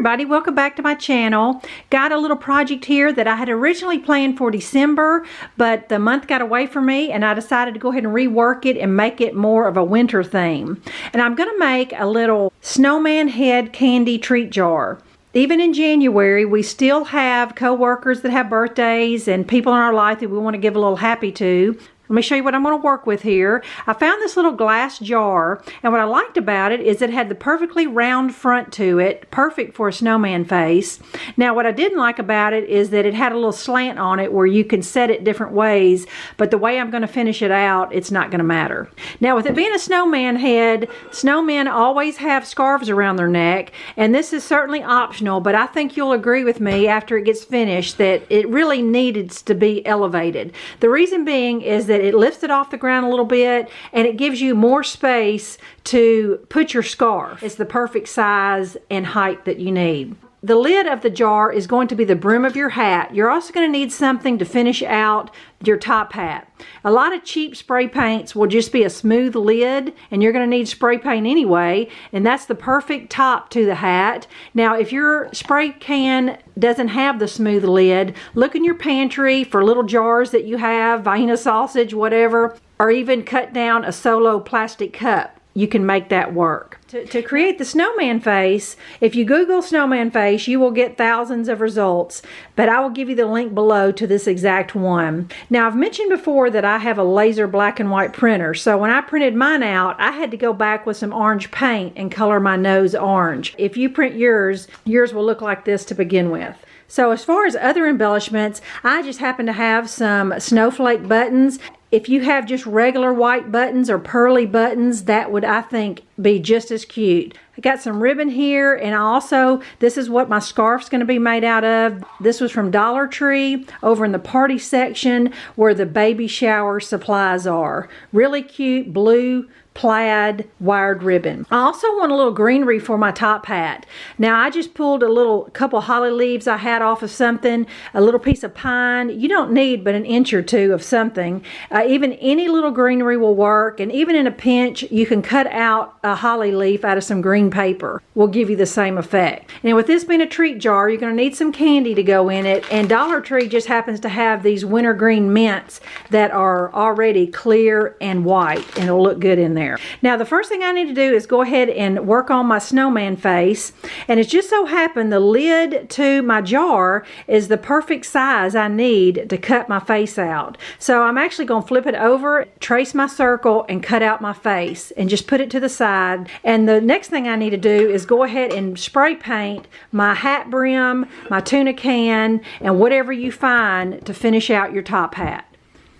everybody, welcome back to my channel. Got a little project here that I had originally planned for December, but the month got away from me and I decided to go ahead and rework it and make it more of a winter theme. And I'm going to make a little snowman head candy treat jar. Even in January, we still have co-workers that have birthdays and people in our life that we want to give a little happy to. Let me show you what I'm going to work with here. I found this little glass jar, and what I liked about it is it had the perfectly round front to it, perfect for a snowman face. Now what I didn't like about it is that it had a little slant on it where you can set it different ways, but the way I'm going to finish it out, it's not going to matter. Now with it being a snowman head, snowmen always have scarves around their neck, and this is certainly optional, but I think you'll agree with me after it gets finished that it really needs to be elevated. The reason being is that it lifts it off the ground a little bit and it gives you more space to put your scarf. It's the perfect size and height that you need. The lid of the jar is going to be the brim of your hat. You're also going to need something to finish out your top hat. A lot of cheap spray paints will just be a smooth lid, and you're going to need spray paint anyway, and that's the perfect top to the hat. Now if your spray can doesn't have the smooth lid, look in your pantry for little jars that you have, Vienna sausage, whatever, or even cut down a solo plastic cup. You can make that work. To create the snowman face, if you Google snowman face, you will get thousands of results, but I will give you the link below to this exact one. Now I've mentioned before that I have a laser black and white printer, so when I printed mine out, I had to go back with some orange paint and color my nose orange. If you print yours, yours will look like this to begin with. So as far as other embellishments, I just happen to have some snowflake buttons. If you have just regular white buttons or pearly buttons, that would, I think, be just as cute. I got some ribbon here, and also, this is what my scarf's going to be made out of. This was from Dollar Tree over in the party section where the baby shower supplies are. Really cute blue plaid wired ribbon. I also want a little greenery for my top hat. Now I just pulled a couple holly leaves I had off of something, a little piece of pine. You don't need but an inch or two of something. Even any little greenery will work, and even in a pinch you can cut out a holly leaf out of some green paper. Will give you the same effect. And with this being a treat jar, you're going to need some candy to go in it, and Dollar Tree just happens to have these wintergreen mints that are already clear and white, and it'll look good in there. Now the first thing I need to do is go ahead and work on my snowman face, and it just so happened the lid to my jar is the perfect size I need to cut my face out. So I'm actually going to flip it over, trace my circle, and cut out my face and just put it to the side. And the next thing I need to do is go ahead and spray paint my hat brim, my tuna can, and whatever you find to finish out your top hat.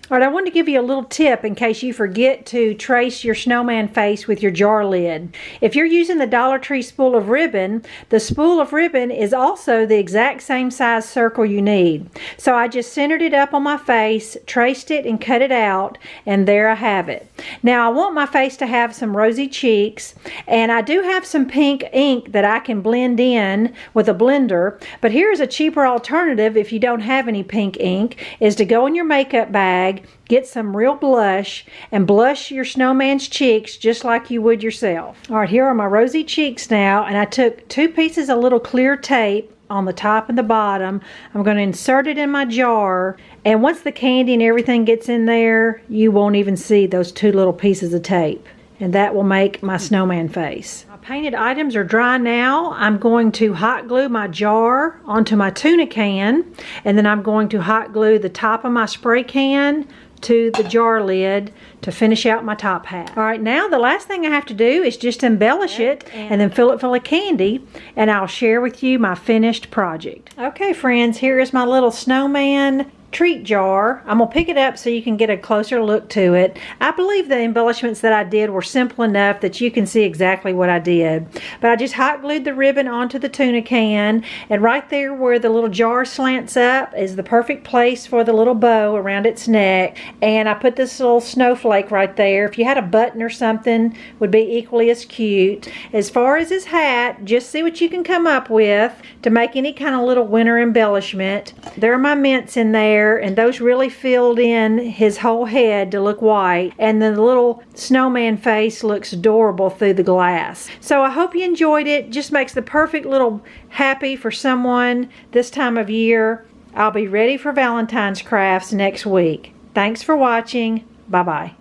Alright, I wanted to give you a little tip in case you forget to trace your snowman face with your jar lid. If you're using the Dollar Tree spool of ribbon, the spool of ribbon is also the exact same size circle you need. So I just centered it up on my face, traced it, and cut it out, and there I have it. Now I want my face to have some rosy cheeks, and I do have some pink ink that I can blend in with a blender, but here's a cheaper alternative if you don't have any pink ink, is to go in your makeup bag, get some real blush, and blush your snowman's cheeks just like you would yourself. Alright, here are my rosy cheeks now, and I took 2 pieces of little clear tape on the top and the bottom. I'm going to insert it in my jar, and once the candy and everything gets in there, you won't even see those 2 little pieces of tape, and that will make my snowman face. My painted items are dry now. I'm going to hot glue my jar onto my tuna can, and then I'm going to hot glue the top of my spray can to the jar lid to finish out my top hat. Alright, now the last thing I have to do is just embellish it and then fill it full of candy, and I'll share with you my finished project. Okay friends, here is my little snowman treat jar. I'm gonna pick it up so you can get a closer look to it. I believe the embellishments that I did were simple enough that you can see exactly what I did. But I just hot glued the ribbon onto the tuna can, and right there where the little jar slants up is the perfect place for the little bow around its neck. And I put this little snowflake right there. If you had a button or something, would be equally as cute. As far as his hat, just see what you can come up with to make any kind of little winter embellishment. There are my mints in there. there, and those really filled in his whole head to look white, and then the little snowman face looks adorable through the glass. So I hope you enjoyed it. Just makes the perfect little happy for someone this time of year. I'll be ready for Valentine's crafts next week. Thanks for watching. Bye-bye.